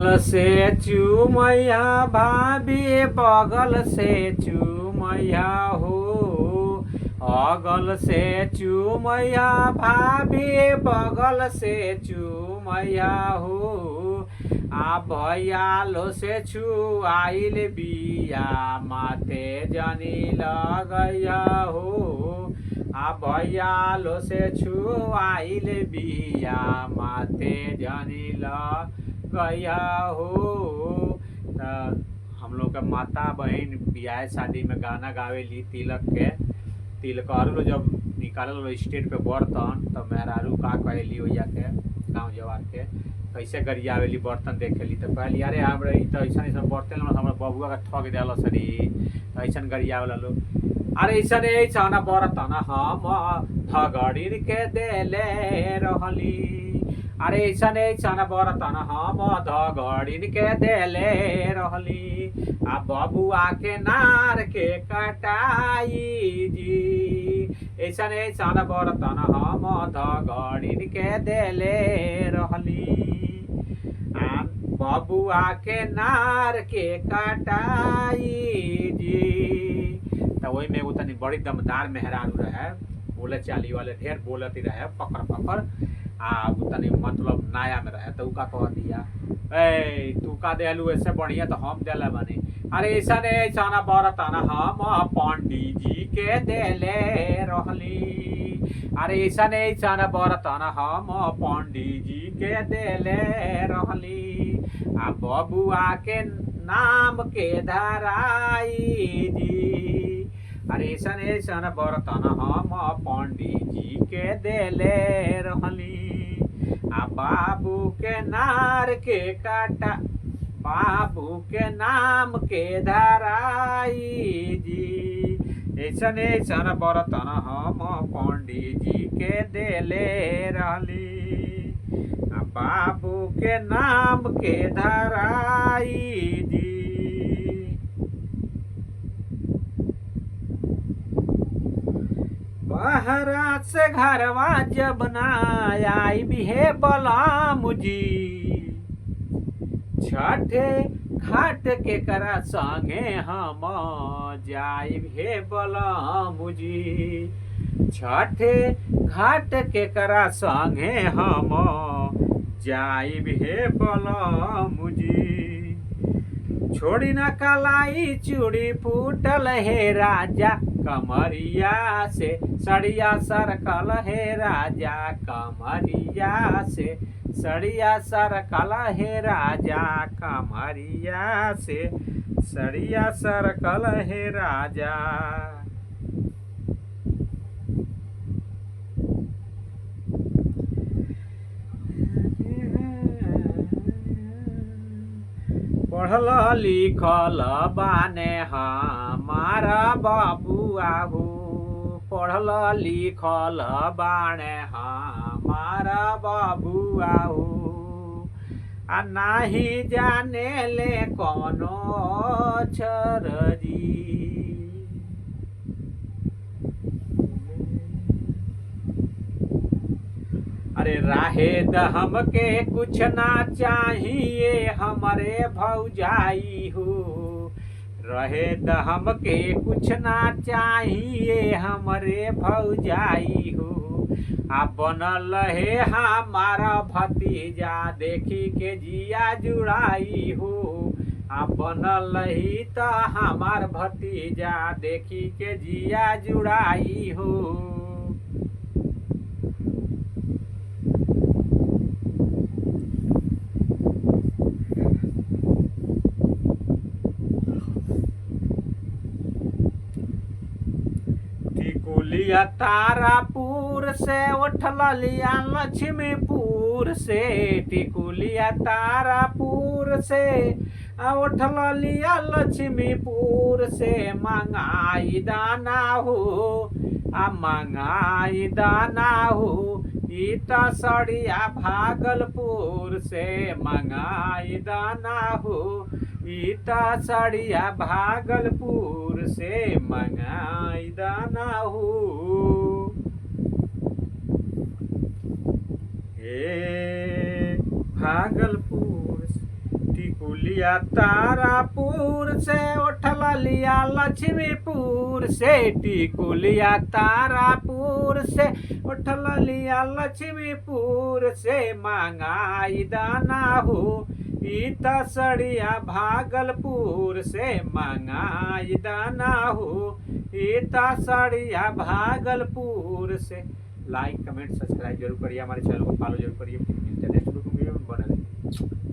से चूमैया भाभी बगल से चूमैया हो। अगल से चूमैया भाभी बगल से चूमैया हो। आ भैयालो से छुआइल बिया माथे जनी लगैया हो। आ भैयालो से छुआइल बिया माथे जनी गया हो। हम लोग के माता बहन बियाह शादी में गाना गावेली तिलक के। तिलकहरू जब निकालल स्टेज पे बर्तन तो मेहरारू का कहली ओइया के गाँव जवार के कैसे गरियावेली बर्तन देखेली तो कहली अरे हमरा ई तो ऐसा ऐसा बर्तन हमरा बबुआ का ठग दिल सरी तो ऐसा गरियावला लोग। अरे ऐसा ऐसा बर्तन हम ठगड़ी के देले रहली। अरे ऐसा ऐसा बर्तन हम धगड़िन के देले रहली। आ बबुआ के नार के कटाई जी। ऐसा ऐसा बर्तन हम धगड़िन के देले रहली। आ बबुआ के नार के कटाई जी। तो वही में एगो तनी बड़ी दमदार मेहरारू रहे, बोले चाली वाले ढेर बोलती रहे पकड़ पकड़। आ तनी मतलब नया में रहे तो उ का कह दिया ए तू का देलू ऐसे बढ़िया तो हम देले बानी। अरे ऐसा ऐसा बर्तन हम पंडित जी के देले रहली। अरे ऐसा ऐसा बर्तन हम पंडित जी के देले रहली। आ बबुआ के नाम के धराई जी। अरे ऐसा ऐसा बर्तन हम पंडित जी के देले रहली। आ बाबू के नार के काटा बाबू के नाम के धराई जी। ऐसा ऐसा बर्तन हम पंडित जी के देले रहली। आ बाबू के नाम के धराई जी। बहरा से घरवा जब ना आई बिहे बलाम जी। छठे घाट के करा संगे हम जाई हे बलाम जी। छठे घाट के करा संगे हम जाई हे बलाम जी। छोड़ी न कलाई चूड़ी फूटल हे राजा कमरिया से सड़िया सरकल हे राजा कमरिया से सड़िया सरकल हे राजा कमरिया से सड़िया सरकल हे राजा। पढ़ल लिखल बाने हमारा बाबुआ हो। पढ़ल लिखल बाने हमारा बाबुआ हो। आ नाही जाने ले कोनो अक्षर जी। अरे राहे दहम के कुछ ना चाहिए हमारे भौजाई हो। रहे दहम के कुछ ना चाहिए हमारे भौजाई हो। आ बनल है हमारा भतीजा देखी के जिया जुड़ाई हो। आ बनल ही तो हमार भतीजा देखी के जिया जुड़ाई हो। टिकुलिया तारापुर से उठल लिया लक्ष्मीपुर से। टिकुलिया तारापुर से उठल लिया लक्ष्मीपुर से। मंगाई दाना हो आ मंगाई दाना हो। ई तो सड़िया भागलपुर से मंगाई दाना हो। ई तो सड़िया भागलपुर से मंगाई दाना हो। हे भागलपुर टिकुलिया तारापुर से उठला लिया लक्ष्मीपुर से टिकुलिया तारापुर से उठला लिया लक्ष्मीपुर से मंगाई दाना हो ईता सड़िया भागलपुर से मंगाई दाना हो ईता सड़िया भागलपुर से। लाइक कमेंट सब्सक्राइब जरूर करिए, हमारे चैनल को फॉलो जरूर करिए। मिलते हैं नेक्स्ट वीडियो में, बने रहिए।